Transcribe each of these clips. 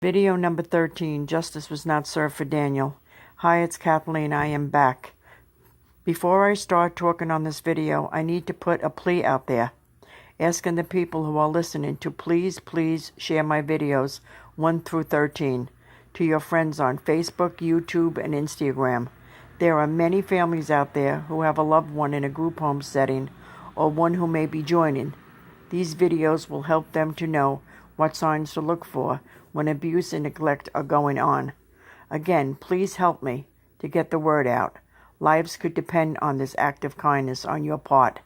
Video number 13, Justice was not served for Daniel. Hi, it's Kathleen. I am back. Before I start talking on this video, I need to put a plea out there, asking the people who are listening to please share my videos 1 through 13 to your friends on Facebook, YouTube, and Instagram. There are many families out there who have a loved one in a group home setting or one who may be joining. These videos will help them to know what signs to look for when abuse and neglect are going on. Again, please help me to get the word out. Lives could depend on this act of kindness on your part.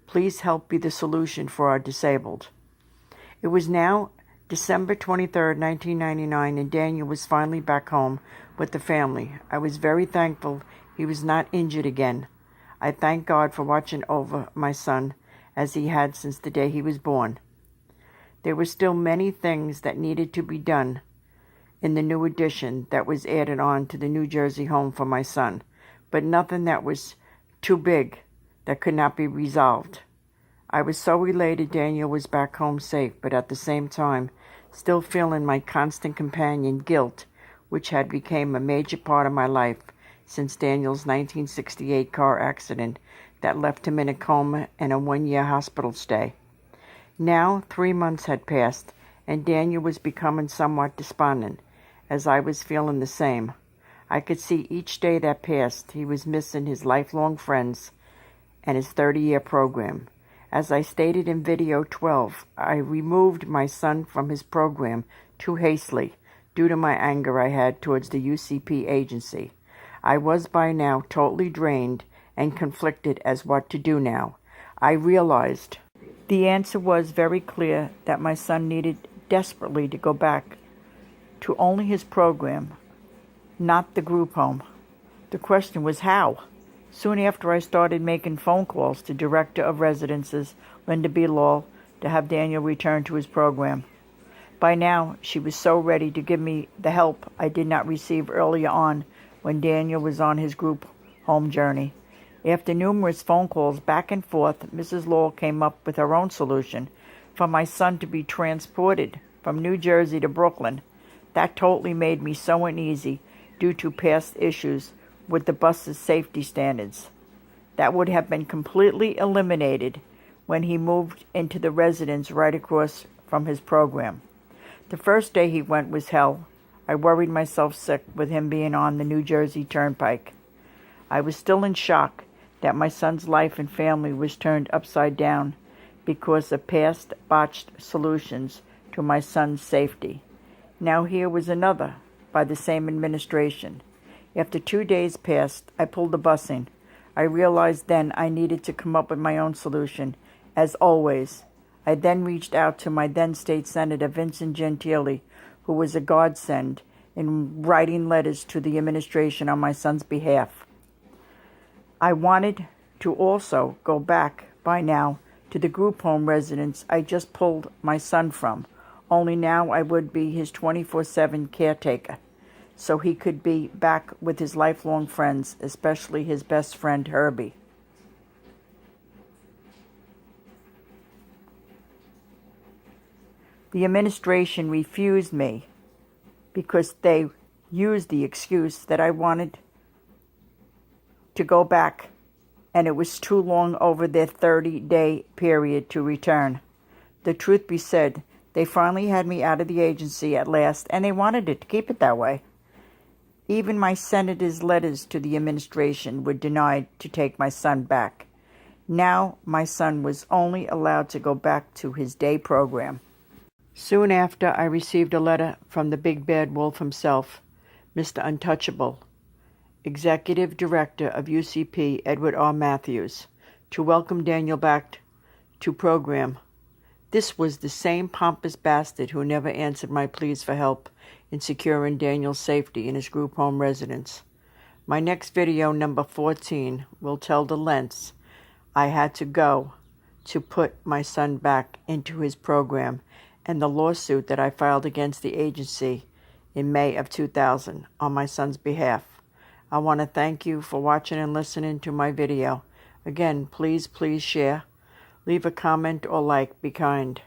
Please help be the solution for our disabled. It was now December 23rd, 1999, and Daniel was finally back home with the family. I was very thankful he was not injured again. I thank God for watching over my son as he had since the day he was born. There were still many things that needed to be done in the new addition that was added on to the New Jersey home for my son, but nothing that was too big that could not be resolved. I was so elated Daniel was back home safe, but at the same time, still feeling my constant companion guilt, which had become a major part of my life since Daniel's 1968 car accident that left him in a coma and a 1-year hospital stay. Now 3 months had passed, and Daniel was becoming somewhat despondent, as I was feeling the same. I could see each day that passed he was missing his lifelong friends and his 30-year program. As I stated in video 12, I removed my son from his program too hastily due to my anger I had towards the UCP agency. I was by now totally drained and conflicted as what to do now. I realized the answer was very clear that my son needed desperately to go back to only his program, not the group home. The question was how? Soon after, I started making phone calls to Director of Residences, Linda B. Lawal, to have Daniel return to his program. By now, she was so ready to give me the help I did not receive earlier on when Daniel was on his group home journey. After numerous phone calls back and forth, Mrs. Lawal came up with her own solution for my son to be transported from New Jersey to Brooklyn. That totally made me so uneasy due to past issues with the bus's safety standards. That would have been completely eliminated when he moved into the residence right across from his program. The first day he went was hell. I worried myself sick with him being on the New Jersey Turnpike. I was still in shock that my son's life and family was turned upside down because of past botched solutions to my son's safety. Now here was another by the same administration. After 2 days passed, I pulled the busing. I realized then I needed to come up with my own solution, as always. I then reached out to my then State Senator Vincent Gentile, who was a godsend in writing letters to the administration on my son's behalf. I wanted to also go back by now to the group home residence I just pulled my son from, only now I would be his 24/7 caretaker, so he could be back with his lifelong friends, especially his best friend Herbie. The administration refused me because they used the excuse that I wanted to go back, and it was too long over their 30-day period to return. The truth be said, they finally had me out of the agency at last, and they wanted it to keep it that way. Even my senator's letters to the administration were denied to take my son back. Now my son was only allowed to go back to his day program. Soon after, I received a letter from the big bad wolf himself, Mr. Untouchable, Executive Director of UCP, Edward R. Matthews, to welcome Daniel back to program. This was the same pompous bastard who never answered my pleas for help in securing Daniel's safety in his group home residence. My next video, number 14, will tell the lengths I had to go to put my son back into his program and the lawsuit that I filed against the agency in May of 2000 on my son's behalf. I want to thank you for watching and listening to my video. Again, please share. Leave a comment or like. Be kind.